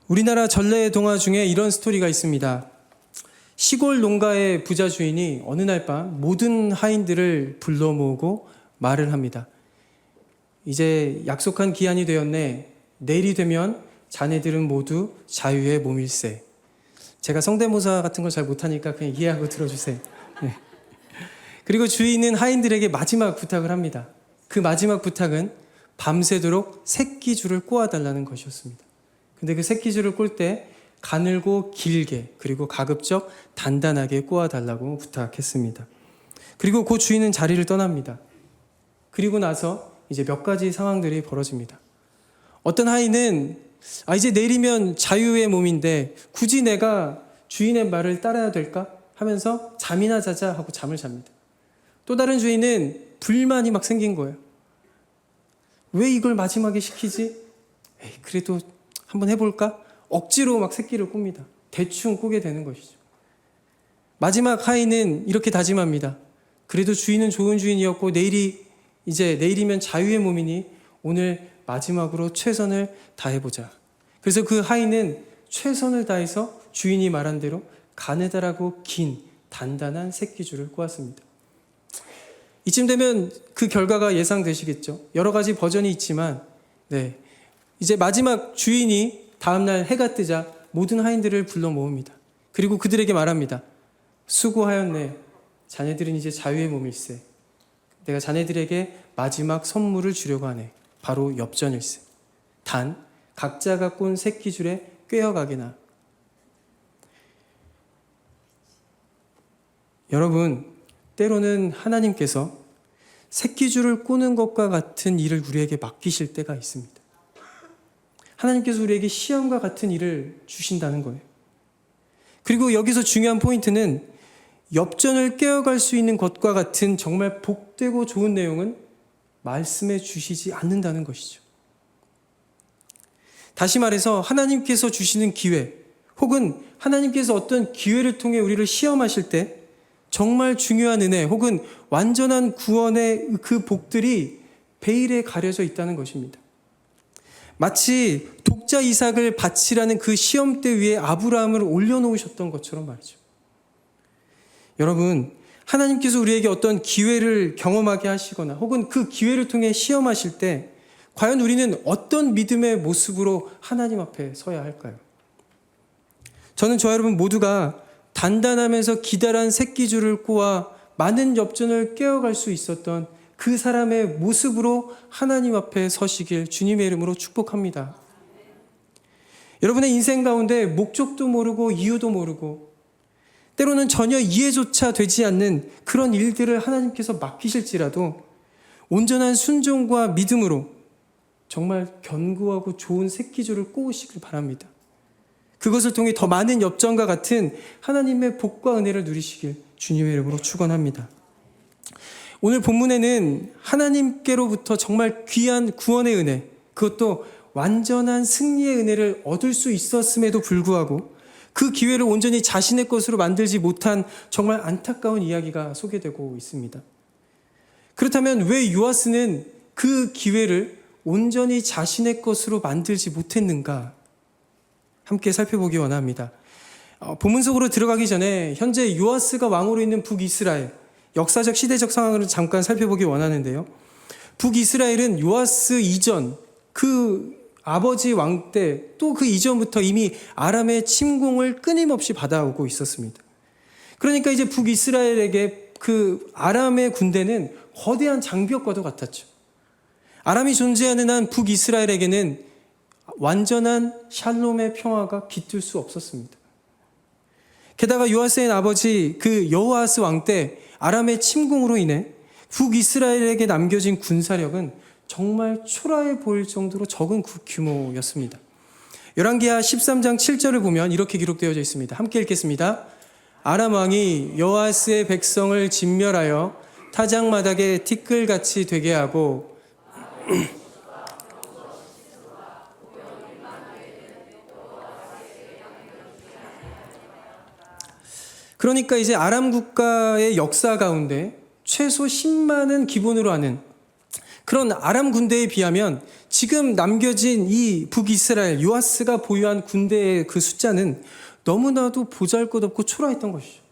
우리나라 전래 동화 중에 이런 스토리가 있습니다. 시골 농가의 부자 주인이 어느 날 밤 모든 하인들을 불러 모으고 말을 합니다. 이제 약속한 기한이 되었네. 내일이 되면 자네들은 모두 자유의 몸일세. 제가 성대모사 같은 걸 잘 못하니까 그냥 이해하고 들어주세요. 네. 그리고 주인은 하인들에게 마지막 부탁을 합니다. 그 마지막 부탁은 밤새도록 새끼줄을 꼬아달라는 것이었습니다. 근데 그 새끼줄을 꼴 때 가늘고 길게 그리고 가급적 단단하게 꼬아달라고 부탁했습니다. 그리고 그 주인은 자리를 떠납니다. 그리고 나서 이제 몇 가지 상황들이 벌어집니다. 어떤 하인은 이제 내일이면 자유의 몸인데 굳이 내가 주인의 말을 따라야 될까 하면서 잠이나 자자 하고 잠을 잡니다. 또 다른 주인은 불만이 막 생긴 거예요. 왜 이걸 마지막에 시키지? 그래도 한번 해볼까? 억지로 막 새끼를 꿉니다. 대충 꾸게 되는 것이죠. 마지막 하인은 이렇게 다짐합니다. 그래도 주인은 좋은 주인이었고 내일이면 자유의 몸이니 오늘 마지막으로 최선을 다해보자. 그래서 그 하인은 최선을 다해서 주인이 말한 대로 가느다랗고 긴 단단한 새끼줄을 꼬았습니다. 이쯤 되면 그 결과가 예상되시겠죠. 여러 가지 버전이 있지만 이제 마지막 주인이 다음날 해가 뜨자 모든 하인들을 불러 모읍니다. 그리고 그들에게 말합니다. 수고하였네. 자네들은 이제 자유의 몸일세. 내가 자네들에게 마지막 선물을 주려고 하네. 바로 엽전일세. 단 각자가 꼰 새끼줄에 꿰어가게나. 여러분, 때로는 하나님께서 새끼줄을 꼬는 것과 같은 일을 우리에게 맡기실 때가 있습니다. 하나님께서 우리에게 시험과 같은 일을 주신다는 거예요. 그리고 여기서 중요한 포인트는 엽전을 깨어갈 수 있는 것과 같은 정말 복되고 좋은 내용은 말씀해 주시지 않는다는 것이죠. 다시 말해서 하나님께서 주시는 기회 혹은 하나님께서 어떤 기회를 통해 우리를 시험하실 때 정말 중요한 은혜 혹은 완전한 구원의 그 복들이 베일에 가려져 있다는 것입니다. 마치 독자 이삭을 바치라는 그 시험대 위에 아브라함을 올려놓으셨던 것처럼 말이죠. 여러분, 하나님께서 우리에게 어떤 기회를 경험하게 하시거나 혹은 그 기회를 통해 시험하실 때 과연 우리는 어떤 믿음의 모습으로 하나님 앞에 서야 할까요? 저는 저와 여러분 모두가 단단하면서 기다란 새끼줄을 꼬아 많은 엽전을 깨어갈 수 있었던 그 사람의 모습으로 하나님 앞에 서시길 주님의 이름으로 축복합니다. 여러분의 인생 가운데 목적도 모르고 이유도 모르고 때로는 전혀 이해조차 되지 않는 그런 일들을 하나님께서 맡기실지라도 온전한 순종과 믿음으로 정말 견고하고 좋은 새끼줄을 꼬으시길 바랍니다. 그것을 통해 더 많은 엽전과 같은 하나님의 복과 은혜를 누리시길 주님의 이름으로 축원합니다. 오늘 본문에는 하나님께로부터 정말 귀한 구원의 은혜, 그것도 완전한 승리의 은혜를 얻을 수 있었음에도 불구하고 그 기회를 온전히 자신의 것으로 만들지 못한 정말 안타까운 이야기가 소개되고 있습니다. 그렇다면 왜 요아스는 그 기회를 온전히 자신의 것으로 만들지 못했는가? 함께 살펴보기 원합니다. 본문 속으로 들어가기 전에 현재 요아스가 왕으로 있는 북이스라엘, 역사적 시대적 상황을 잠깐 살펴보기 원하는데요. 북이스라엘은 요아스 이전 그 아버지 왕 때 또 그 이전부터 이미 아람의 침공을 끊임없이 받아오고 있었습니다. 그러니까 이제 북이스라엘에게 그 아람의 군대는 거대한 장벽과도 같았죠. 아람이 존재하는 한 북이스라엘에게는 완전한 샬롬의 평화가 깃들 수 없었습니다. 게다가 요아스의 아버지 그 여호아스 왕 때 아람의 침공으로 인해 북이스라엘에게 남겨진 군사력은 정말 초라해 보일 정도로 적은 규모였습니다. 열왕기하 13장 7절을 보면 이렇게 기록되어져 있습니다. 함께 읽겠습니다. 아람 왕이 여호아스의 백성을 진멸하여 타작마당에 티끌같이 되게 하고 그러니까 이제 아람 국가의 역사 가운데 최소 10만은 기본으로 하는 그런 아람 군대에 비하면 지금 남겨진 이 북이스라엘 요아스가 보유한 군대의 그 숫자는 너무나도 보잘것없고 초라했던 것이죠.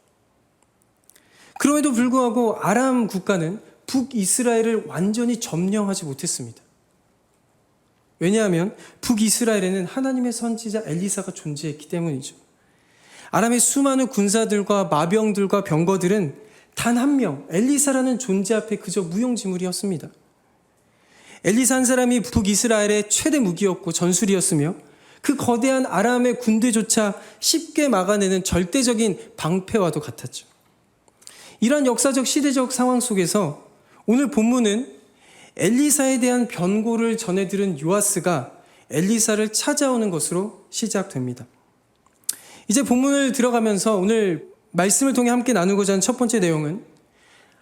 그럼에도 불구하고 아람 국가는 북이스라엘을 완전히 점령하지 못했습니다. 왜냐하면 북이스라엘에는 하나님의 선지자 엘리사가 존재했기 때문이죠. 아람의 수많은 군사들과 마병들과 병거들은 단 한 명, 엘리사라는 존재 앞에 그저 무용지물이었습니다. 엘리사 한 사람이 북이스라엘의 최대 무기였고 전술이었으며 그 거대한 아람의 군대조차 쉽게 막아내는 절대적인 방패와도 같았죠. 이러한 역사적 시대적 상황 속에서 오늘 본문은 엘리사에 대한 변고를 전해들은 요아스가 엘리사를 찾아오는 것으로 시작됩니다. 이제 본문을 들어가면서 오늘 말씀을 통해 함께 나누고자 하는 첫 번째 내용은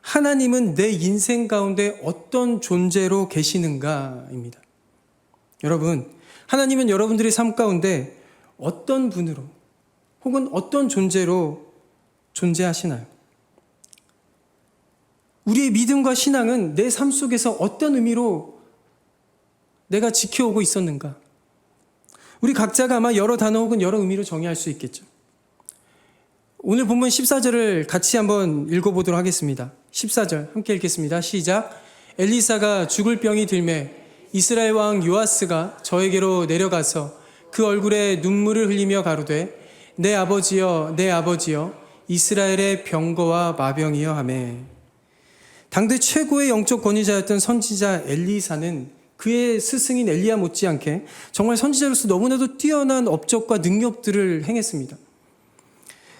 하나님은 내 인생 가운데 어떤 존재로 계시는가입니다. 여러분, 하나님은 여러분들의 삶 가운데 어떤 분으로 혹은 어떤 존재로 존재하시나요? 우리의 믿음과 신앙은 내 삶 속에서 어떤 의미로 내가 지켜오고 있었는가? 우리 각자가 아마 여러 단어 혹은 여러 의미로 정의할 수 있겠죠. 오늘 본문 14절을 같이 한번 읽어보도록 하겠습니다. 14절 함께 읽겠습니다. 시작. 엘리사가 죽을 병이 들매 이스라엘 왕 요아스가 저에게로 내려가서 그 얼굴에 눈물을 흘리며 가로되 내 아버지여 내 아버지여 이스라엘의 병거와 마병이여 하매. 당대 최고의 영적 권위자였던 선지자 엘리사는 그의 스승인 엘리야 못지않게 정말 선지자로서 너무나도 뛰어난 업적과 능력들을 행했습니다.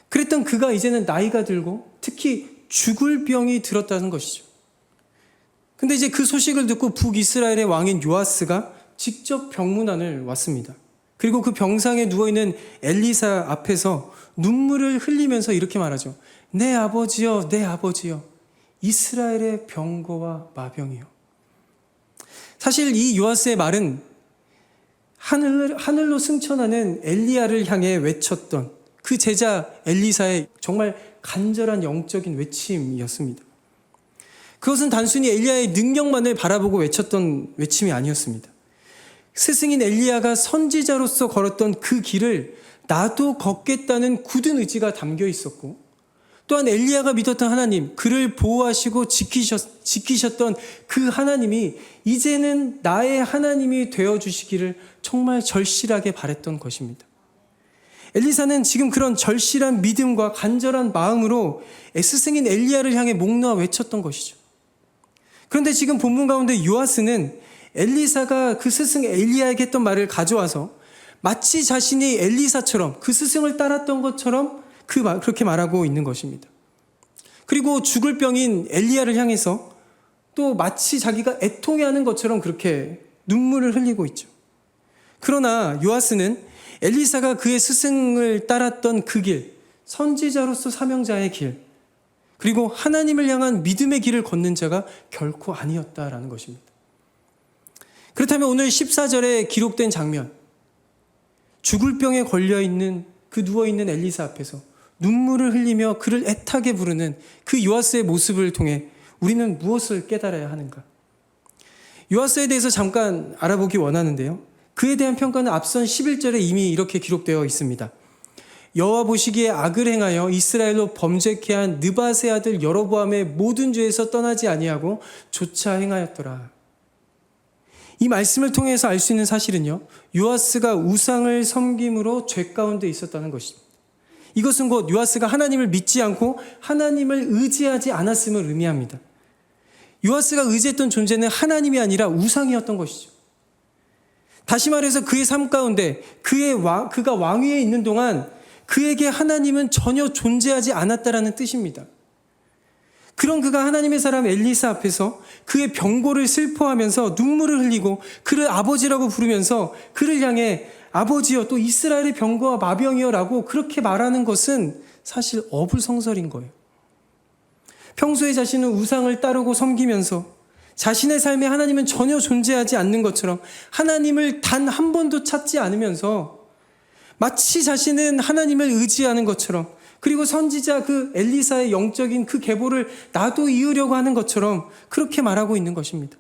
그랬던 그가 이제는 나이가 들고 특히 죽을 병이 들었다는 것이죠. 근데 이제 그 소식을 듣고 북이스라엘의 왕인 요아스가 직접 병문안을 왔습니다. 그리고 그 병상에 누워있는 엘리사 앞에서 눈물을 흘리면서 이렇게 말하죠. 내 아버지여 내 아버지여 이스라엘의 병거와 마병이요. 사실 이 요아스의 말은 하늘로 승천하는 엘리야를 향해 외쳤던 그 제자 엘리사의 정말 간절한 영적인 외침이었습니다. 그것은 단순히 엘리야의 능력만을 바라보고 외쳤던 외침이 아니었습니다. 스승인 엘리야가 선지자로서 걸었던 그 길을 나도 걷겠다는 굳은 의지가 담겨 있었고, 또한 엘리야가 믿었던 하나님, 그를 보호하시고 지키셨던 그 하나님이 이제는 나의 하나님이 되어주시기를 정말 절실하게 바랬던 것입니다. 엘리사는 지금 그런 절실한 믿음과 간절한 마음으로 스승인 엘리야를 향해 목 놓아 외쳤던 것이죠. 그런데 지금 본문 가운데 요아스는 엘리사가 그 스승 엘리야에게 했던 말을 가져와서 마치 자신이 엘리사처럼 그 스승을 따랐던 것처럼 그렇게 말하고 있는 것입니다. 그리고 죽을 병인 엘리야를 향해서 또 마치 자기가 애통해하는 것처럼 그렇게 눈물을 흘리고 있죠. 그러나 요아스는 엘리사가 그의 스승을 따랐던 그 길, 선지자로서 사명자의 길, 그리고 하나님을 향한 믿음의 길을 걷는 자가 결코 아니었다라는 것입니다. 그렇다면 오늘 14절에 기록된 장면, 죽을 병에 걸려있는 그 누워있는 엘리사 앞에서 눈물을 흘리며 그를 애타게 부르는 그 요아스의 모습을 통해 우리는 무엇을 깨달아야 하는가? 요아스에 대해서 잠깐 알아보기 원하는데요. 그에 대한 평가는 앞선 11절에 이미 이렇게 기록되어 있습니다. 여호와 보시기에 악을 행하여 이스라엘로 범죄케 한 느밧의 아들 여로보암의 모든 죄에서 떠나지 아니하고 조차 행하였더라. 이 말씀을 통해서 알 수 있는 사실은요, 요아스가 우상을 섬김으로 죄 가운데 있었다는 것입니다. 이것은 곧 요아스가 하나님을 믿지 않고 하나님을 의지하지 않았음을 의미합니다. 요아스가 의지했던 존재는 하나님이 아니라 우상이었던 것이죠. 다시 말해서 그의 삶 가운데 그가 왕위에 있는 동안 그에게 하나님은 전혀 존재하지 않았다라는 뜻입니다. 그런 그가 하나님의 사람 엘리사 앞에서 그의 병고를 슬퍼하면서 눈물을 흘리고 그를 아버지라고 부르면서 그를 향해 아버지여 또 이스라엘의 병거와 마병이여 라고 그렇게 말하는 것은 사실 어불성설인 거예요. 평소에 자신은 우상을 따르고 섬기면서 자신의 삶에 하나님은 전혀 존재하지 않는 것처럼 하나님을 단 한 번도 찾지 않으면서 마치 자신은 하나님을 의지하는 것처럼, 그리고 선지자 그 엘리사의 영적인 그 계보를 나도 이으려고 하는 것처럼 그렇게 말하고 있는 것입니다.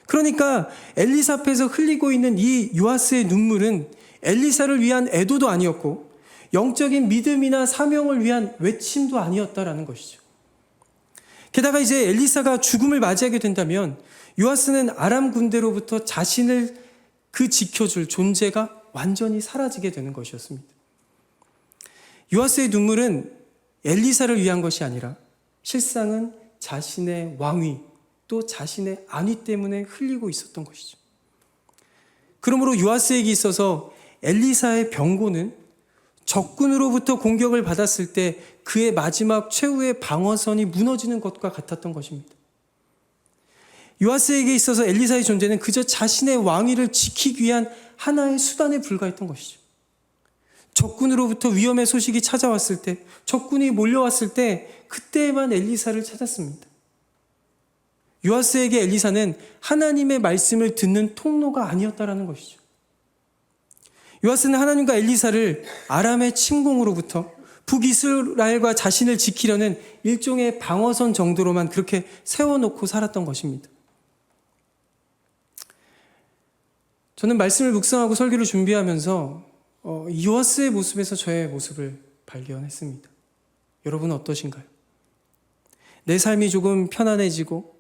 그러니까 엘리사 앞에서 흘리고 있는 이 요아스의 눈물은 엘리사를 위한 애도도 아니었고 영적인 믿음이나 사명을 위한 외침도 아니었다라는 것이죠. 게다가 이제 엘리사가 죽음을 맞이하게 된다면 요아스는 아람 군대로부터 자신을 지켜줄 존재가 완전히 사라지게 되는 것이었습니다. 요아스의 눈물은 엘리사를 위한 것이 아니라 실상은 자신의 왕위 또 자신의 안위 때문에 흘리고 있었던 것이죠. 그러므로 요아스에게 있어서 엘리사의 병고는 적군으로부터 공격을 받았을 때 그의 마지막 최후의 방어선이 무너지는 것과 같았던 것입니다. 요아스에게 있어서 엘리사의 존재는 그저 자신의 왕위를 지키기 위한 하나의 수단에 불과했던 것이죠. 적군으로부터 위험의 소식이 찾아왔을 때, 적군이 몰려왔을 때 그때에만 엘리사를 찾았습니다. 요아스에게 엘리사는 하나님의 말씀을 듣는 통로가 아니었다라는 것이죠. 요아스는 하나님과 엘리사를 아람의 침공으로부터 북이스라엘과 자신을 지키려는 일종의 방어선 정도로만 그렇게 세워놓고 살았던 것입니다. 저는 말씀을 묵상하고 설교를 준비하면서 요아스의 모습에서 저의 모습을 발견했습니다. 여러분은 어떠신가요? 내 삶이 조금 편안해지고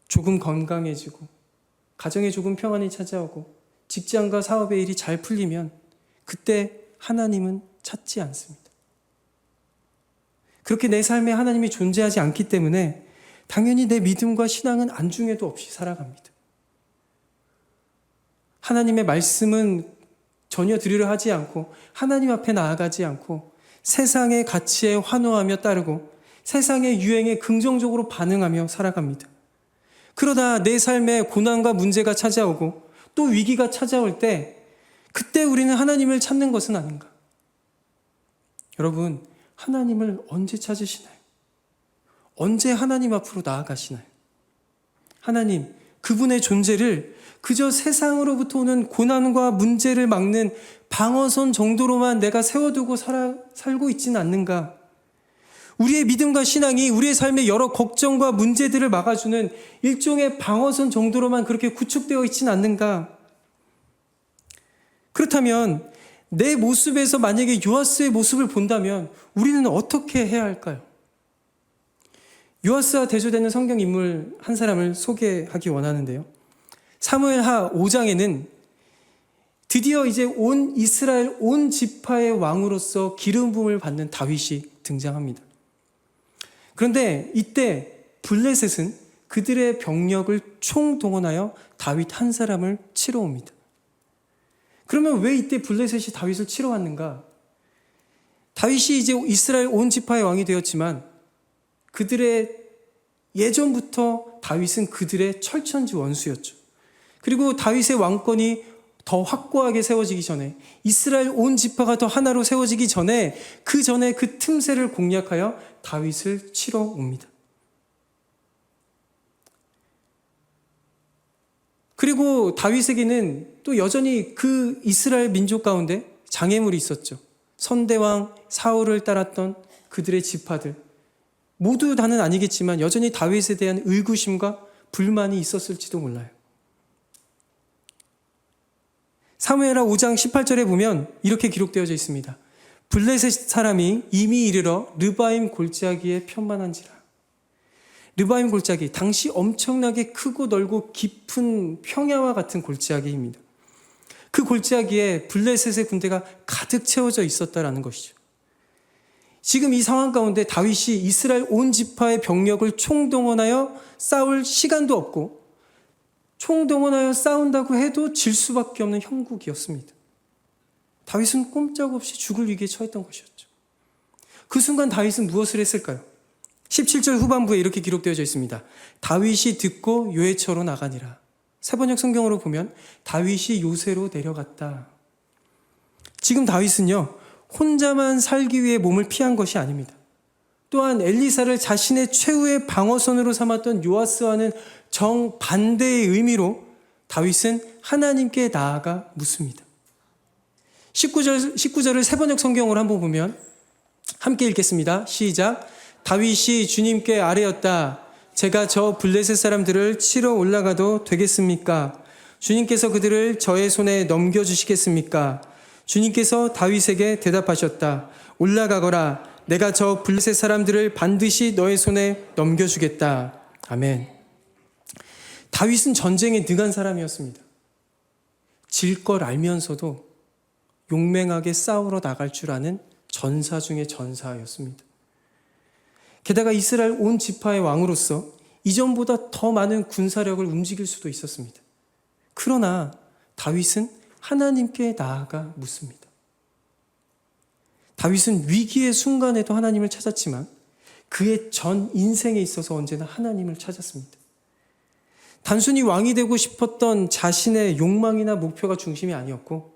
조금 건강해지고 가정에 조금 평안이 찾아오고 직장과 사업의 일이 잘 풀리면 그때 하나님은 찾지 않습니다. 그렇게 내 삶에 하나님이 존재하지 않기 때문에 당연히 내 믿음과 신앙은 안중에도 없이 살아갑니다. 하나님의 말씀은 전혀 들으려 하지 않고 하나님 앞에 나아가지 않고 세상의 가치에 환호하며 따르고 세상의 유행에 긍정적으로 반응하며 살아갑니다. 그러다 내 삶에 고난과 문제가 찾아오고 또 위기가 찾아올 때 그때 우리는 하나님을 찾는 것은 아닌가? 여러분, 하나님을 언제 찾으시나요? 언제 하나님 앞으로 나아가시나요? 하나님, 그분의 존재를 그저 세상으로부터 오는 고난과 문제를 막는 방어선 정도로만 내가 세워두고 살고 있지는 않는가? 우리의 믿음과 신앙이 우리의 삶의 여러 걱정과 문제들을 막아주는 일종의 방어선 정도로만 그렇게 구축되어 있지는 않는가? 그렇다면 내 모습에서 만약에 요아스의 모습을 본다면 우리는 어떻게 해야 할까요? 요아스와 대조되는 성경 인물 한 사람을 소개하기 원하는데요. 사무엘하 5장에는 드디어 이제 온 이스라엘 온 지파의 왕으로서 기름 부음을 받는 다윗이 등장합니다. 그런데 이때 블레셋은 그들의 병력을 총동원하여 다윗 한 사람을 치러 옵니다. 그러면 왜 이때 블레셋이 다윗을 치러 왔는가? 다윗이 이제 이스라엘 온 지파의 왕이 되었지만 그들의 예전부터 다윗은 그들의 철천지 원수였죠. 그리고 다윗의 왕권이 더 확고하게 세워지기 전에 이스라엘 온 지파가 더 하나로 세워지기 전에 그 전에 그 틈새를 공략하여 다윗을 치러 옵니다. 그리고 다윗에게는 또 여전히 그 이스라엘 민족 가운데 장애물이 있었죠. 선대왕 사울을 따랐던 그들의 지파들 모두 다는 아니겠지만 여전히 다윗에 대한 의구심과 불만이 있었을지도 몰라요. 사무엘하 5장 18절에 보면 이렇게 기록되어져 있습니다. 블레셋 사람이 이미 이르러 르바임 골짜기에 편만한지라. 르바임 골짜기, 당시 엄청나게 크고 넓고 깊은 평야와 같은 골짜기입니다. 그 골짜기에 블레셋의 군대가 가득 채워져 있었다라는 것이죠. 지금 이 상황 가운데 다윗이 이스라엘 온 지파의 병력을 총동원하여 싸울 시간도 없고 총동원하여 싸운다고 해도 질 수밖에 없는 형국이었습니다. 다윗은 꼼짝없이 죽을 위기에 처했던 것이었죠. 그 순간 다윗은 무엇을 했을까요? 17절 후반부에 이렇게 기록되어져 있습니다. 다윗이 듣고 요새처로 나가니라. 세번역 성경으로 보면 다윗이 요새로 내려갔다. 지금 다윗은요, 혼자만 살기 위해 몸을 피한 것이 아닙니다. 또한 엘리사를 자신의 최후의 방어선으로 삼았던 요아스와는 정반대의 의미로 다윗은 하나님께 나아가 묻습니다. 19절을 세번역 성경으로 한번 보면 함께 읽겠습니다. 시작. 다윗이 주님께 아뢰었다. 제가 저 블레셋 사람들을 치러 올라가도 되겠습니까? 주님께서 그들을 저의 손에 넘겨주시겠습니까? 주님께서 다윗에게 대답하셨다. 올라가거라. 내가 저 블레셋 사람들을 반드시 너의 손에 넘겨주겠다. 아멘. 다윗은 전쟁에 능한 사람이었습니다. 질 걸 알면서도 용맹하게 싸우러 나갈 줄 아는 전사 중의 전사였습니다. 게다가 이스라엘 온 지파의 왕으로서 이전보다 더 많은 군사력을 움직일 수도 있었습니다. 그러나 다윗은 하나님께 나아가 묻습니다. 다윗은 위기의 순간에도 하나님을 찾았지만 그의 전 인생에 있어서 언제나 하나님을 찾았습니다. 단순히 왕이 되고 싶었던 자신의 욕망이나 목표가 중심이 아니었고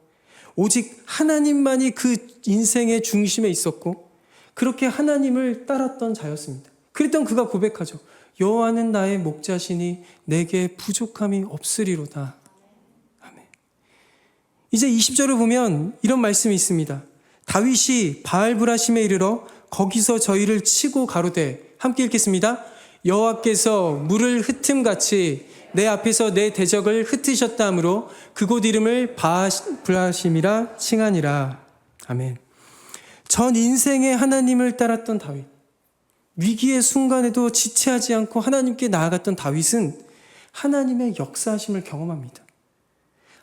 오직 하나님만이 그 인생의 중심에 있었고 그렇게 하나님을 따랐던 자였습니다. 그랬던 그가 고백하죠. 여호와는 나의 목자시니 내게 부족함이 없으리로다. 아멘. 이제 20절을 보면 이런 말씀이 있습니다. 다윗이 바알브라심에 이르러 거기서 저희를 치고 가로되 함께 읽겠습니다. 여호와께서 물을 흩음같이 내 앞에서 내 대적을 흩으셨다 하므로 그곳 이름을 바알브라심이라 칭하니라. 아멘. 전 인생에 하나님을 따랐던 다윗, 위기의 순간에도 지체하지 않고 하나님께 나아갔던 다윗은 하나님의 역사하심을 경험합니다.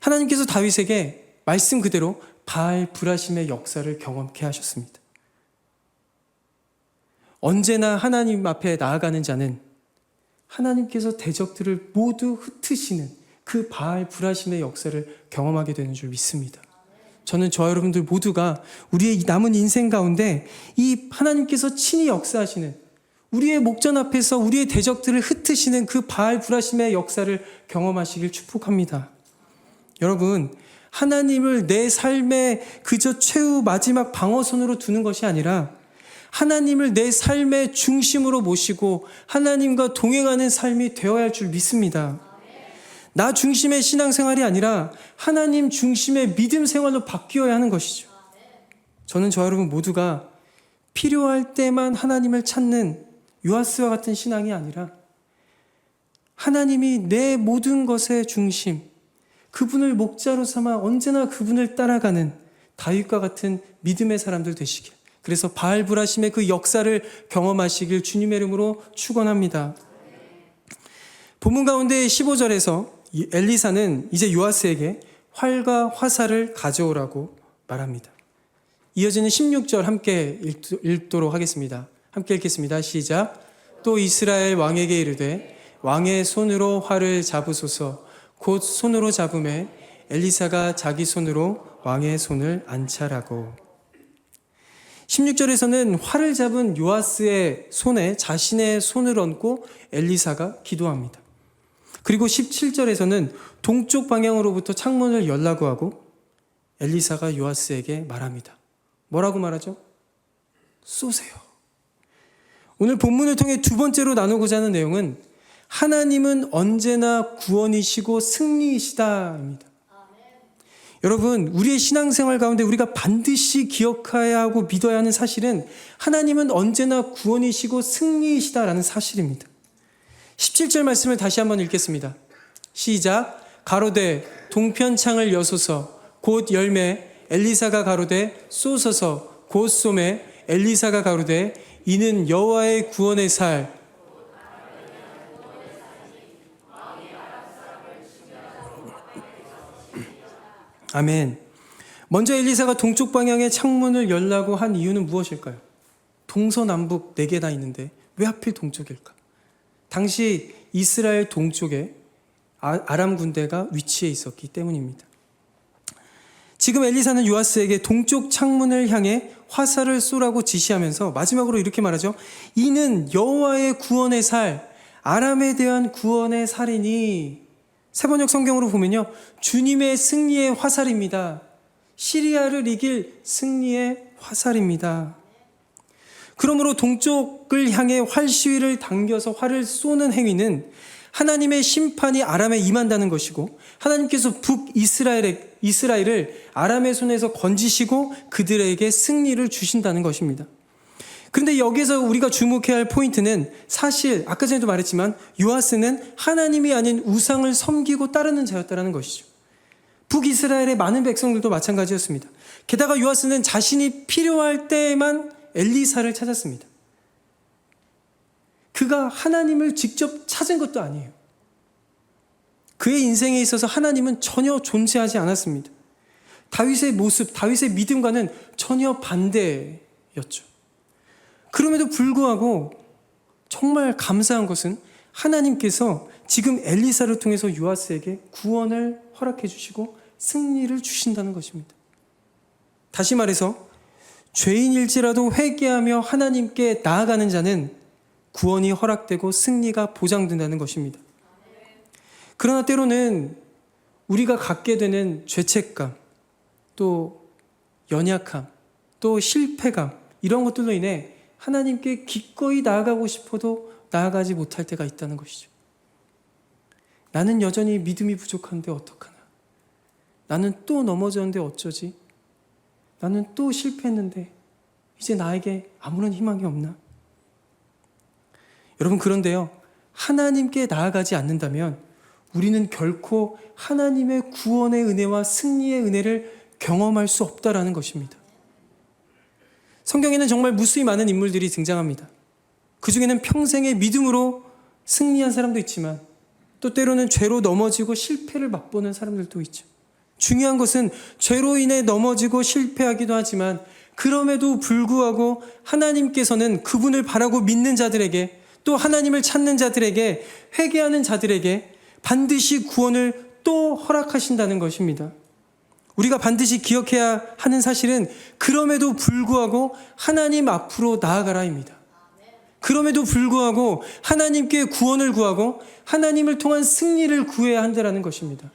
하나님께서 다윗에게 말씀 그대로 바알브라심의 역사를 경험케 하셨습니다. 언제나 하나님 앞에 나아가는 자는 하나님께서 대적들을 모두 흩으시는 그 바알브라심의 역사를 경험하게 되는 줄 믿습니다. 저는 저와 여러분들 모두가 우리의 남은 인생 가운데 이 하나님께서 친히 역사하시는 우리의 목전 앞에서 우리의 대적들을 흩으시는 그 바알브라심의 역사를 경험하시길 축복합니다. 여러분, 하나님을 내 삶의 그저 최후 마지막 방어선으로 두는 것이 아니라 하나님을 내 삶의 중심으로 모시고 하나님과 동행하는 삶이 되어야 할 줄 믿습니다. 나 중심의 신앙생활이 아니라 하나님 중심의 믿음 생활로 바뀌어야 하는 것이죠. 저는 저와 여러분 모두가 필요할 때만 하나님을 찾는 요아스와 같은 신앙이 아니라 하나님이 내 모든 것의 중심, 그분을 목자로 삼아 언제나 그분을 따라가는 다윗과 같은 믿음의 사람들 되시길, 그래서 바알브라심의 그 역사를 경험하시길 주님의 이름으로 축원합니다. 본문 가운데 15절에서 엘리사는 이제 요아스에게 활과 화살을 가져오라고 말합니다. 이어지는 16절 함께 읽도록 하겠습니다. 함께 읽겠습니다. 시작. 또 이스라엘 왕에게 이르되 왕의 손으로 활을 잡으소서. 곧 손으로 잡음에 엘리사가 자기 손으로 왕의 손을 안차라고. 16절에서는 활을 잡은 요아스의 손에 자신의 손을 얹고 엘리사가 기도합니다. 그리고 17절에서는 동쪽 방향으로부터 창문을 열라고 하고 엘리사가 요아스에게 말합니다. 뭐라고 말하죠? 쏘세요. 오늘 본문을 통해 두 번째로 나누고자 하는 내용은 하나님은 언제나 구원이시고 승리이시다입니다. 여러분, 우리의 신앙생활 가운데 우리가 반드시 기억해야 하고 믿어야 하는 사실은 하나님은 언제나 구원이시고 승리이시다라는 사실입니다. 17절 말씀을 다시 한번 읽겠습니다. 시작. 가로되 동편창을 여소서. 곧 열매. 엘리사가 가로되 쏘소서. 곧 쏘매. 엘리사가 가로되 이는 여호와의 구원의 살. 아멘. 먼저 엘리사가 동쪽 방향의 창문을 열라고 한 이유는 무엇일까요? 동서남북 4개 다 있는데 왜 하필 동쪽일까? 당시 이스라엘 동쪽에 아람 군대가 위치해 있었기 때문입니다. 지금 엘리사는 요아스에게 동쪽 창문을 향해 화살을 쏘라고 지시하면서 마지막으로 이렇게 말하죠. 이는 여호와의 구원의 살, 아람에 대한 구원의 살이니. 세번역 성경으로 보면요, 주님의 승리의 화살입니다. 시리아를 이길 승리의 화살입니다. 그러므로 동쪽을 향해 활 시위를 당겨서 활을 쏘는 행위는 하나님의 심판이 아람에 임한다는 것이고 하나님께서 북이스라엘을 아람의 손에서 건지시고 그들에게 승리를 주신다는 것입니다. 그런데 여기서 우리가 주목해야 할 포인트는 사실 아까 전에도 말했지만 요아스는 하나님이 아닌 우상을 섬기고 따르는 자였다는 것이죠. 북이스라엘의 많은 백성들도 마찬가지였습니다. 게다가 요아스는 자신이 필요할 때에만 엘리사를 찾았습니다. 그가 하나님을 직접 찾은 것도 아니에요. 그의 인생에 있어서 하나님은 전혀 존재하지 않았습니다. 다윗의 모습, 다윗의 믿음과는 전혀 반대였죠. 그럼에도 불구하고 정말 감사한 것은 하나님께서 지금 엘리사를 통해서 요아스에게 구원을 허락해 주시고 승리를 주신다는 것입니다. 다시 말해서 죄인일지라도 회개하며 하나님께 나아가는 자는 구원이 허락되고 승리가 보장된다는 것입니다. 그러나 때로는 우리가 갖게 되는 죄책감, 또 연약함, 또 실패감, 이런 것들로 인해 하나님께 기꺼이 나아가고 싶어도 나아가지 못할 때가 있다는 것이죠. 나는 여전히 믿음이 부족한데 어떡하나? 나는 또 넘어졌는데 어쩌지? 나는 또 실패했는데 이제 나에게 아무런 희망이 없나? 여러분, 그런데요, 하나님께 나아가지 않는다면 우리는 결코 하나님의 구원의 은혜와 승리의 은혜를 경험할 수 없다라는 것입니다. 성경에는 정말 무수히 많은 인물들이 등장합니다. 그 중에는 평생의 믿음으로 승리한 사람도 있지만 또 때로는 죄로 넘어지고 실패를 맛보는 사람들도 있죠. 중요한 것은 죄로 인해 넘어지고 실패하기도 하지만 그럼에도 불구하고 하나님께서는 그분을 바라고 믿는 자들에게, 또 하나님을 찾는 자들에게, 회개하는 자들에게 반드시 구원을 또 허락하신다는 것입니다. 우리가 반드시 기억해야 하는 사실은 그럼에도 불구하고 하나님 앞으로 나아가라입니다. 그럼에도 불구하고 하나님께 구원을 구하고 하나님을 통한 승리를 구해야 한다는 것입니다.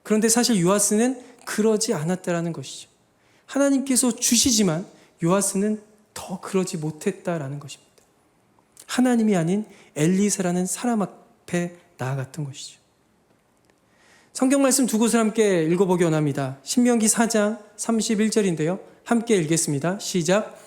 그런데 사실 요아스는 그러지 않았다는 것이죠. 하나님께서 주시지만 요아스는 더 그러지 못했다라는 것입니다. 하나님이 아닌 엘리사라는 사람 앞에 나아갔던 것이죠. 성경 말씀 두 곳을 함께 읽어보기 원합니다. 신명기 4장 31절인데요. 함께 읽겠습니다. 시작.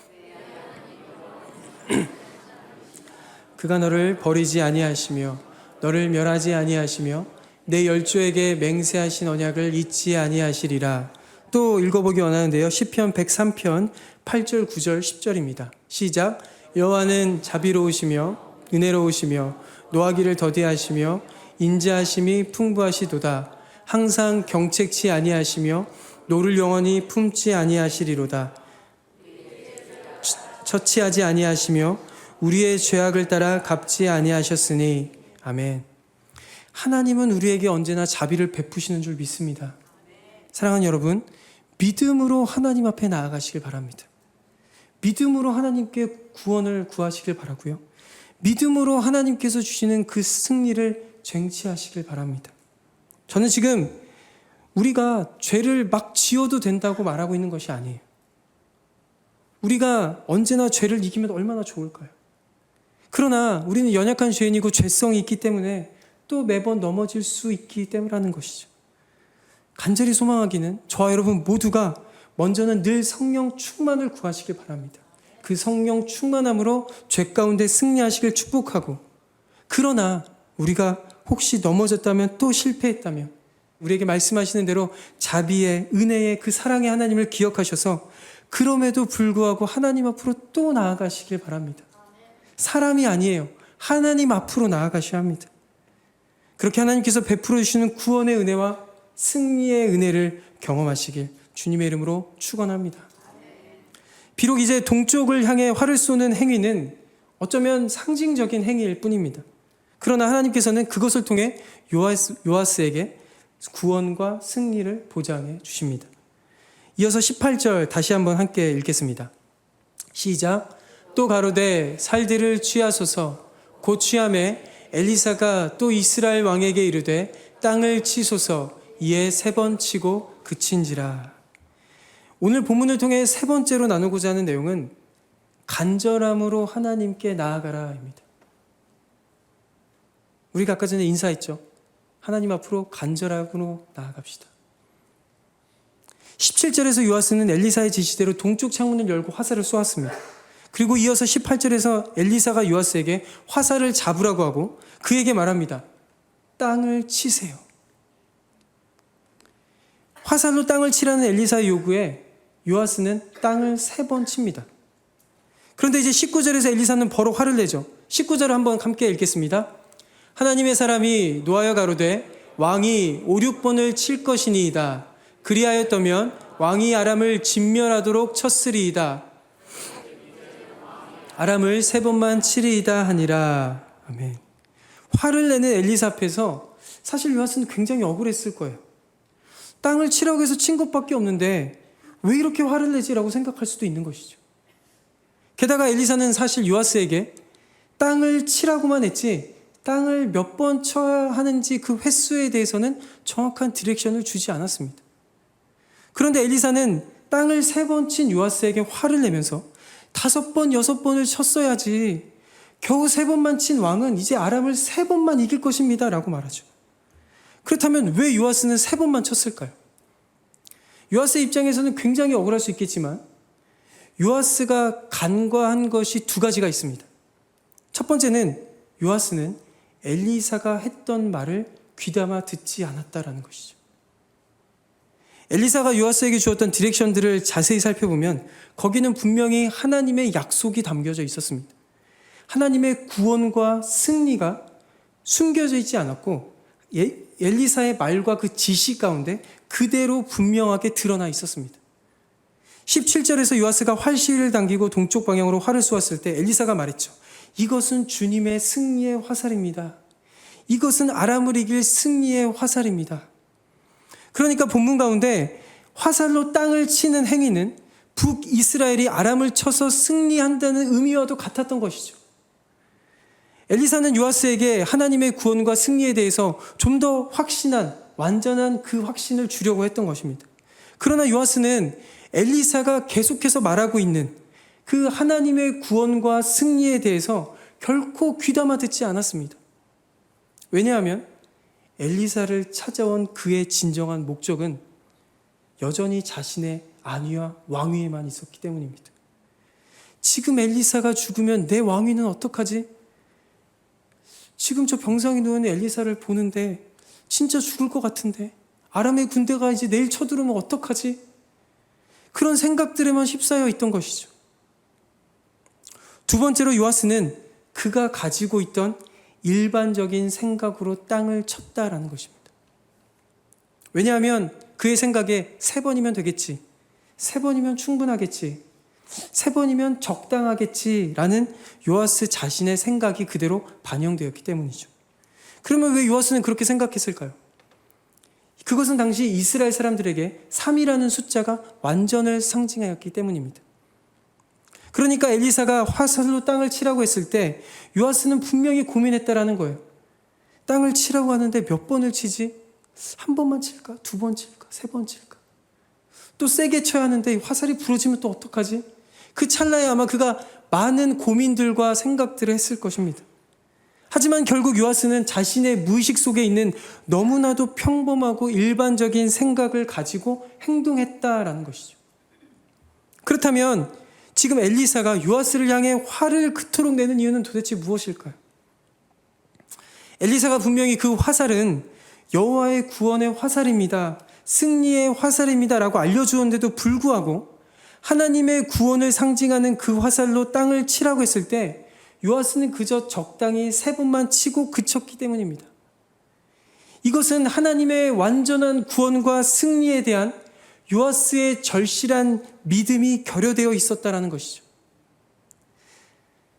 그가 너를 버리지 아니하시며 너를 멸하지 아니하시며 내 열조에게 맹세하신 언약을 잊지 아니하시리라. 또 읽어보기 원하는데요. 시편 103편 8절 9절 10절입니다. 시작. 여호와는 자비로우시며 은혜로우시며 노하기를 더디하시며 인자하심이 풍부하시도다. 항상 경책치 아니하시며 노를 영원히 품지 아니하시리로다. 처치하지 아니하시며 우리의 죄악을 따라 갚지 아니하셨으니. 아멘. 하나님은 우리에게 언제나 자비를 베푸시는 줄 믿습니다. 사랑하는 여러분, 믿음으로 하나님 앞에 나아가시길 바랍니다. 믿음으로 하나님께 구원을 구하시길 바라고요. 믿음으로 하나님께서 주시는 그 승리를 쟁취하시길 바랍니다. 저는 지금 우리가 죄를 막 지어도 된다고 말하고 있는 것이 아니에요. 우리가 언제나 죄를 이기면 얼마나 좋을까요? 그러나 우리는 연약한 죄인이고 죄성이 있기 때문에 또 매번 넘어질 수 있기 때문이라는 것이죠. 간절히 소망하기는 저와 여러분 모두가 먼저는 늘 성령 충만을 구하시길 바랍니다. 그 성령 충만함으로 죄 가운데 승리하시길 축복하고, 그러나 우리가 혹시 넘어졌다면, 또 실패했다면 우리에게 말씀하시는 대로 자비의, 은혜의 그 사랑의 하나님을 기억하셔서 그럼에도 불구하고 하나님 앞으로 또 나아가시길 바랍니다. 사람이 아니에요. 하나님 앞으로 나아가셔야 합니다. 그렇게 하나님께서 베풀어 주시는 구원의 은혜와 승리의 은혜를 경험하시길 주님의 이름으로 축원합니다. 비록 이제 동쪽을 향해 활을 쏘는 행위는 어쩌면 상징적인 행위일 뿐입니다. 그러나 하나님께서는 그것을 통해 요아스에게 구원과 승리를 보장해 주십니다. 이어서 18절 다시 한번 함께 읽겠습니다. 시작. 또 가로되 살들을 취하소서. 곧 취함에 엘리사가 또 이스라엘 왕에게 이르되 땅을 치소서. 이에 3번 치고 그친지라. 오늘 본문을 통해 세 번째로 나누고자 하는 내용은 간절함으로 하나님께 나아가라입니다. 우리가 아까 전에 인사했죠. 하나님 앞으로 간절함으로 나아갑시다. 17절에서 요아스는 엘리사의 지시대로 동쪽 창문을 열고 화살을 쏘았습니다. 그리고 이어서 18절에서 엘리사가 요아스에게 화살을 잡으라고 하고 그에게 말합니다. 땅을 치세요. 화살로 땅을 치라는 엘리사의 요구에 요아스는 땅을 3번 칩니다. 그런데 이제 19절에서 엘리사는 바로 화를 내죠. 19절을 한번 함께 읽겠습니다. 하나님의 사람이 노하여 가로되 왕이 5, 6번을 칠 것이니이다. 그리하였다면 왕이 아람을 진멸하도록 쳤으리이다. 아람을 3번만 치리이다 하니라. 아멘. 화를 내는 엘리사 앞에서 사실 요아스는 굉장히 억울했을 거예요. 땅을 치라고 해서 친 것밖에 없는데 왜 이렇게 화를 내지라고 생각할 수도 있는 것이죠. 게다가 엘리사는 사실 요아스에게 땅을 치라고만 했지 땅을 몇 번 쳐야 하는지 그 횟수에 대해서는 정확한 디렉션을 주지 않았습니다. 그런데 엘리사는 땅을 3번 친 요아스에게 화를 내면서 5번, 6번을 쳤어야지 겨우 3번만 친 왕은 이제 아람을 3번만 이길 것입니다 라고 말하죠. 그렇다면 왜 요아스는 3번만 쳤을까요? 요아스의 입장에서는 굉장히 억울할 수 있겠지만 요아스가 간과한 것이 2가지가 있습니다. 첫 번째는 요아스는 엘리사가 했던 말을 귀담아 듣지 않았다라는 것이죠. 엘리사가 요아스에게 주었던 디렉션들을 자세히 살펴보면 거기는 분명히 하나님의 약속이 담겨져 있었습니다. 하나님의 구원과 승리가 숨겨져 있지 않았고 엘리사의 말과 그 지시 가운데 그대로 분명하게 드러나 있었습니다. 17절에서 요아스가 활시를 당기고 동쪽 방향으로 활을 쏘았을 때 엘리사가 말했죠. 이것은 주님의 승리의 화살입니다. 이것은 아람을 이길 승리의 화살입니다. 그러니까 본문 가운데 화살로 땅을 치는 행위는 북이스라엘이 아람을 쳐서 승리한다는 의미와도 같았던 것이죠. 엘리사는 요아스에게 하나님의 구원과 승리에 대해서 좀 더 확신한, 완전한 그 확신을 주려고 했던 것입니다. 그러나 요아스는 엘리사가 계속해서 말하고 있는 그 하나님의 구원과 승리에 대해서 결코 귀담아 듣지 않았습니다. 왜냐하면 엘리사를 찾아온 그의 진정한 목적은 여전히 자신의 안위와 왕위에만 있었기 때문입니다. 지금 엘리사가 죽으면 내 왕위는 어떡하지? 지금 저 병상에 누운 엘리사를 보는데 진짜 죽을 것 같은데 아람의 군대가 이제 내일 쳐들어오면 어떡하지? 그런 생각들에만 휩싸여 있던 것이죠. 2번째로 요아스는 그가 가지고 있던 일반적인 생각으로 땅을 쳤다라는 것입니다. 왜냐하면 그의 생각에 3번이면 되겠지, 3번이면 충분하겠지, 3번이면 적당하겠지라는 요아스 자신의 생각이 그대로 반영되었기 때문이죠. 그러면 왜 요아스는 그렇게 생각했을까요? 그것은 당시 이스라엘 사람들에게 3이라는 숫자가 완전을 상징하였기 때문입니다. 그러니까 엘리사가 화살로 땅을 치라고 했을 때 요아스는 분명히 고민했다라는 거예요. 땅을 치라고 하는데 몇 번을 치지? 1번만 칠까? 2번 칠까? 3번 칠까? 또 세게 쳐야 하는데 화살이 부러지면 또 어떡하지? 그 찰나에 아마 그가 많은 고민들과 생각들을 했을 것입니다. 하지만 결국 요아스는 자신의 무의식 속에 있는 너무나도 평범하고 일반적인 생각을 가지고 행동했다라는 것이죠. 그렇다면 지금 엘리사가 요아스를 향해 화를 그토록 내는 이유는 도대체 무엇일까요? 엘리사가 분명히 그 화살은 여호와의 구원의 화살입니다, 승리의 화살입니다 라고 알려주었는데도 불구하고 하나님의 구원을 상징하는 그 화살로 땅을 치라고 했을 때 요아스는 그저 적당히 3번만 치고 그쳤기 때문입니다. 이것은 하나님의 완전한 구원과 승리에 대한 요아스의 절실한 믿음이 결여되어 있었다는 것이죠.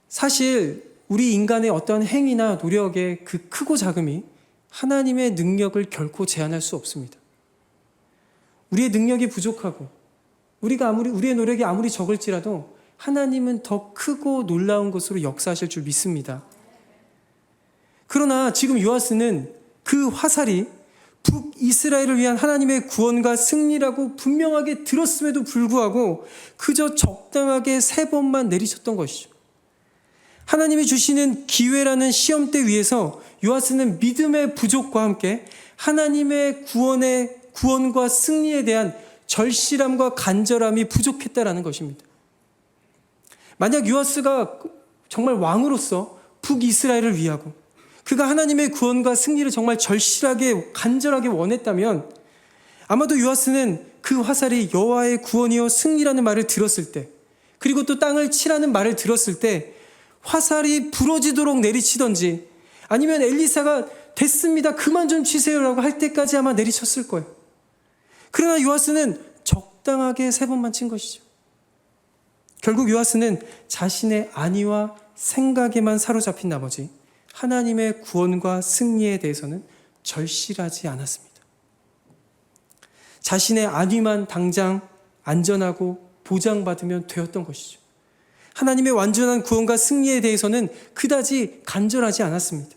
사실 우리 인간의 어떤 행위나 노력의 그 크고 작음이 하나님의 능력을 결코 제한할 수 없습니다. 우리의 능력이 부족하고 우리의 노력이 아무리 적을지라도 하나님은 더 크고 놀라운 것으로 역사하실 줄 믿습니다. 그러나 지금 요아스는 그 화살이 북이스라엘을 위한 하나님의 구원과 승리라고 분명하게 들었음에도 불구하고 그저 적당하게 3번만 내리쳤던 것이죠. 하나님이 주시는 기회라는 시험대 위에서 요아스는 믿음의 부족과 함께 하나님의 구원과 승리에 대한 절실함과 간절함이 부족했다라는 것입니다. 만약 요아스가 정말 왕으로서 북이스라엘을 위하고 그가 하나님의 구원과 승리를 정말 절실하게 간절하게 원했다면 아마도 요아스는 그 화살이 여호와의 구원이요 승리라는 말을 들었을 때, 그리고 또 땅을 치라는 말을 들었을 때 화살이 부러지도록 내리치던지, 아니면 엘리사가 됐습니다 그만 좀 치세요라고 할 때까지 아마 내리쳤을 거예요. 그러나 요아스는 적당하게 3번만 친 것이죠. 결국 요아스는 자신의 안위와 생각에만 사로잡힌 나머지 하나님의 구원과 승리에 대해서는 절실하지 않았습니다. 자신의 안위만 당장 안전하고 보장받으면 되었던 것이죠. 하나님의 완전한 구원과 승리에 대해서는 그다지 간절하지 않았습니다.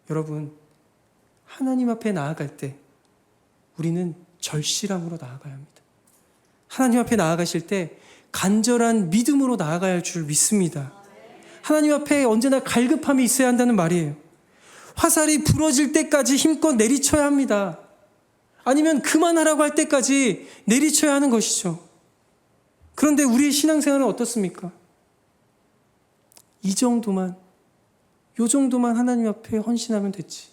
여러분, 하나님 앞에 나아갈 때 우리는 절실함으로 나아가야 합니다. 하나님 앞에 나아가실 때 간절한 믿음으로 나아가야 할 줄 믿습니다. 하나님 앞에 언제나 갈급함이 있어야 한다는 말이에요. 화살이 부러질 때까지 힘껏 내리쳐야 합니다. 아니면 그만하라고 할 때까지 내리쳐야 하는 것이죠. 그런데 우리의 신앙생활은 어떻습니까? 이 정도만, 요 정도만 하나님 앞에 헌신하면 됐지.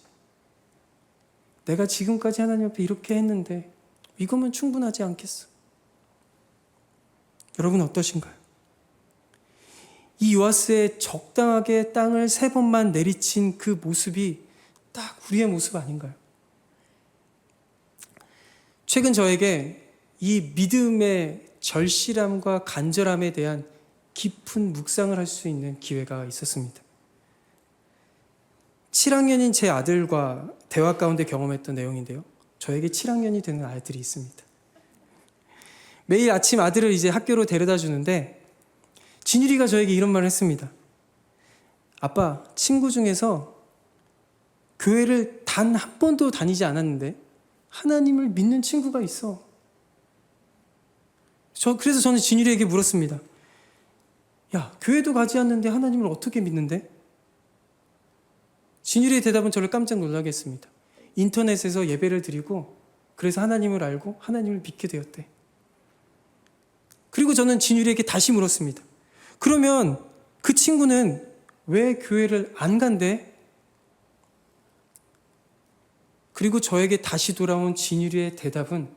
내가 지금까지 하나님 앞에 이렇게 했는데 이거면 충분하지 않겠어. 여러분 어떠신가요? 이 요아스의 적당하게 땅을 3번만 내리친 그 모습이 딱 우리의 모습 아닌가요? 최근 저에게 이 믿음의 절실함과 간절함에 대한 깊은 묵상을 할 수 있는 기회가 있었습니다. 7학년인 제 아들과 대화 가운데 경험했던 내용인데요. 저에게 7학년이 되는 아이들이 있습니다. 매일 아침 아들을 이제 학교로 데려다 주는데 진율이가 저에게 이런 말을 했습니다. 아빠, 친구 중에서 교회를 단 한 번도 다니지 않았는데 하나님을 믿는 친구가 있어. 그래서 저는 진율이에게 물었습니다. 야, 교회도 가지 않는데 하나님을 어떻게 믿는데? 진율이의 대답은 저를 깜짝 놀라게 했습니다. 인터넷에서 예배를 드리고 그래서 하나님을 알고 하나님을 믿게 되었대. 그리고 저는 진율이에게 다시 물었습니다. 그러면 그 친구는 왜 교회를 안 간대? 그리고 저에게 다시 돌아온 진율이의 대답은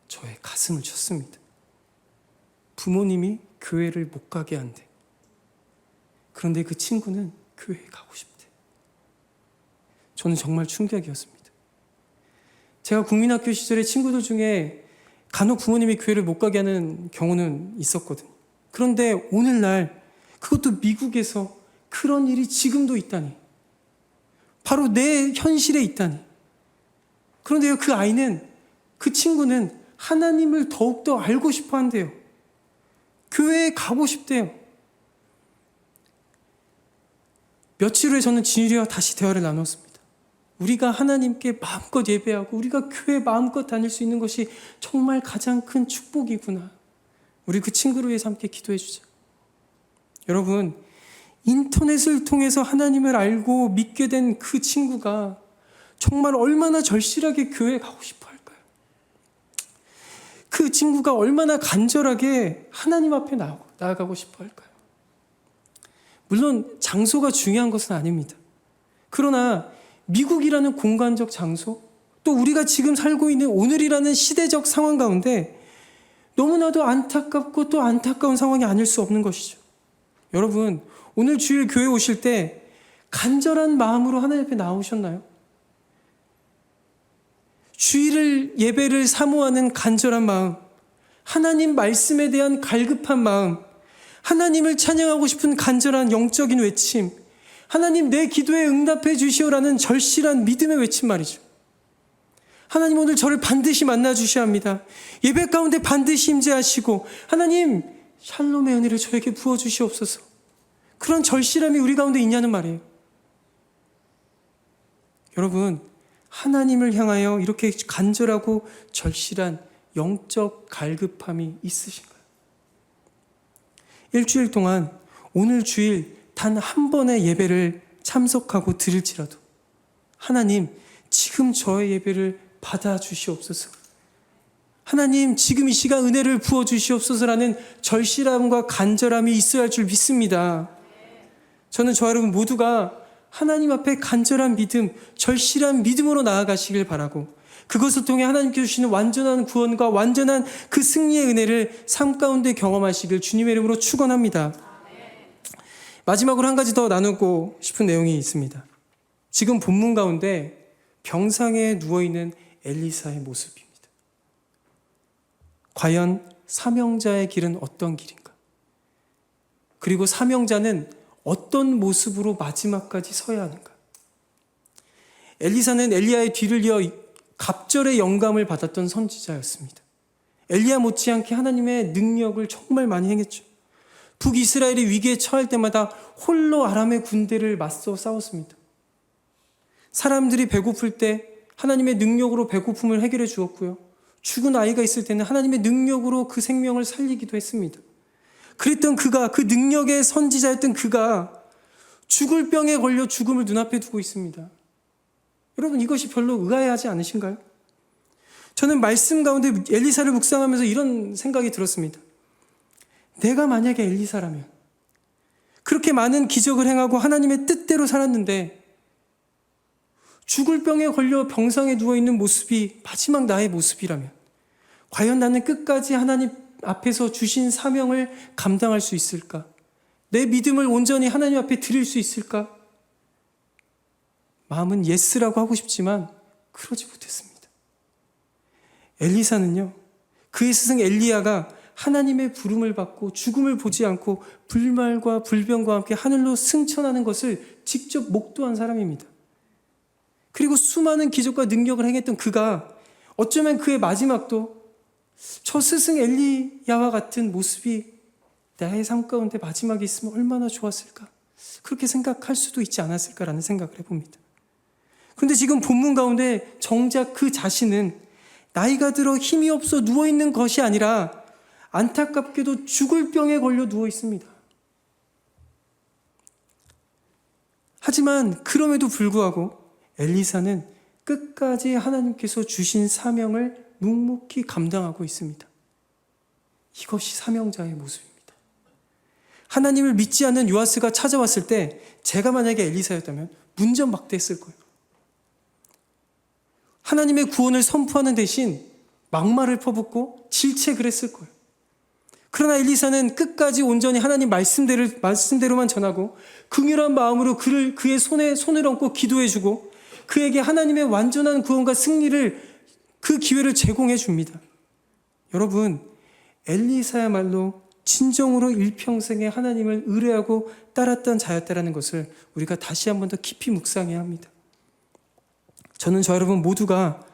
저의 가슴을 쳤습니다. 부모님이 교회를 못 가게 한대. 그런데 그 친구는 교회에 가고 싶대. 저는 정말 충격이었습니다. 제가 국민학교 시절에 친구들 중에 간혹 부모님이 교회를 못 가게 하는 경우는 있었거든요. 그런데 오늘날 그것도 미국에서 그런 일이 지금도 있다니. 바로 내 현실에 있다니. 그런데요, 그 친구는 하나님을 더욱더 알고 싶어 한대요. 교회에 가고 싶대요. 며칠 후에 저는 진율이와 다시 대화를 나눴습니다. 우리가 하나님께 마음껏 예배하고 우리가 교회 마음껏 다닐 수 있는 것이 정말 가장 큰 축복이구나. 우리 그 친구를 위해서 함께 기도해 주자. 여러분, 인터넷을 통해서 하나님을 알고 믿게 된 그 친구가 정말 얼마나 절실하게 교회에 가고 싶어 할까요? 그 친구가 얼마나 간절하게 하나님 앞에 나아가고 싶어 할까요? 물론 장소가 중요한 것은 아닙니다. 그러나 미국이라는 공간적 장소, 또 우리가 지금 살고 있는 오늘이라는 시대적 상황 가운데 너무나도 안타깝고 또 안타까운 상황이 아닐 수 없는 것이죠. 여러분, 오늘 주일 교회 오실 때 간절한 마음으로 하나님 앞에 나오셨나요? 주일 예배를 사모하는 간절한 마음, 하나님 말씀에 대한 갈급한 마음, 하나님을 찬양하고 싶은 간절한 영적인 외침, 하나님 내 기도에 응답해 주시오라는 절실한 믿음의 외침 말이죠. 하나님 오늘 저를 반드시 만나 주셔야 합니다. 예배 가운데 반드시 임재하시고 하나님 샬롬의 은혜를 저에게 부어 주시옵소서. 그런 절실함이 우리 가운데 있냐는 말이에요. 여러분, 하나님을 향하여 이렇게 간절하고 절실한 영적 갈급함이 있으신가요? 일주일 동안 오늘 주일 단 한 번의 예배를 참석하고 드릴지라도 하나님 지금 저의 예배를 받아주시옵소서. 하나님 지금 이 시간 은혜를 부어주시옵소서라는 절실함과 간절함이 있어야 할 줄 믿습니다. 저는 저와 여러분 모두가 하나님 앞에 간절한 믿음, 절실한 믿음으로 나아가시길 바라고, 그것을 통해 하나님께서 주시는 완전한 구원과 완전한 그 승리의 은혜를 삶 가운데 경험하시길 주님의 이름으로 축원합니다. 마지막으로 한 가지 더 나누고 싶은 내용이 있습니다. 지금 본문 가운데 병상에 누워있는 엘리사의 모습입니다. 과연 사명자의 길은 어떤 길인가? 그리고 사명자는 어떤 모습으로 마지막까지 서야 하는가? 엘리사는 엘리야의 뒤를 이어 갑절의 영감을 받았던 선지자였습니다. 엘리야 못지않게 하나님의 능력을 정말 많이 행했죠. 북이스라엘이 위기에 처할 때마다 홀로 아람의 군대를 맞서 싸웠습니다. 사람들이 배고플 때 하나님의 능력으로 배고픔을 해결해 주었고요. 죽은 아이가 있을 때는 하나님의 능력으로 그 생명을 살리기도 했습니다. 그랬던 그가, 그 능력의 선지자였던 그가 죽을 병에 걸려 죽음을 눈앞에 두고 있습니다. 여러분, 이것이 별로 의아해하지 않으신가요? 저는 말씀 가운데 엘리사를 묵상하면서 이런 생각이 들었습니다. 내가 만약에 엘리사라면, 그렇게 많은 기적을 행하고 하나님의 뜻대로 살았는데 죽을 병에 걸려 병상에 누워있는 모습이 마지막 나의 모습이라면 과연 나는 끝까지 하나님 앞에서 주신 사명을 감당할 수 있을까? 내 믿음을 온전히 하나님 앞에 드릴 수 있을까? 마음은 예스라고 하고 싶지만 그러지 못했습니다. 엘리사는요, 그의 스승 엘리야가 하나님의 부름을 받고 죽음을 보지 않고 불말과 불병과 함께 하늘로 승천하는 것을 직접 목도한 사람입니다. 그리고 수많은 기적과 능력을 행했던 그가 어쩌면 그의 마지막도 저 스승 엘리야와 같은 모습이 나의 삶 가운데 마지막에 있으면 얼마나 좋았을까? 그렇게 생각할 수도 있지 않았을까라는 생각을 해봅니다. 그런데 지금 본문 가운데 정작 그 자신은 나이가 들어 힘이 없어 누워있는 것이 아니라 안타깝게도 죽을 병에 걸려 누워 있습니다. 하지만 그럼에도 불구하고 엘리사는 끝까지 하나님께서 주신 사명을 묵묵히 감당하고 있습니다. 이것이 사명자의 모습입니다. 하나님을 믿지 않는 요아스가 찾아왔을 때 제가 만약에 엘리사였다면 문전박대했을 거예요. 하나님의 구원을 선포하는 대신 막말을 퍼붓고 질책을 했을 거예요. 그러나 엘리사는 끝까지 온전히 하나님 말씀대로만 전하고 긍휼한 마음으로 그의 손을 얹고 기도해주고 그에게 하나님의 완전한 구원과 승리를, 그 기회를 제공해 줍니다. 여러분, 엘리사야말로 진정으로 일평생에 하나님을 의뢰하고 따랐던 자였다라는 것을 우리가 다시 한 번 더 깊이 묵상해야 합니다. 저는 저 여러분 모두가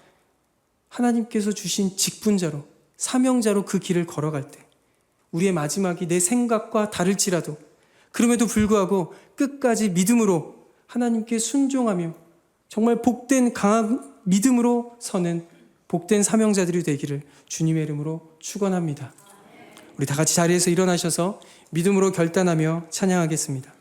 하나님께서 주신 직분자로, 사명자로 그 길을 걸어갈 때 우리의 마지막이 내 생각과 다를지라도 그럼에도 불구하고 끝까지 믿음으로 하나님께 순종하며 정말 복된 강한 믿음으로 서는 복된 사명자들이 되기를 주님의 이름으로 축원합니다. 우리 다 같이 자리에서 일어나셔서 믿음으로 결단하며 찬양하겠습니다.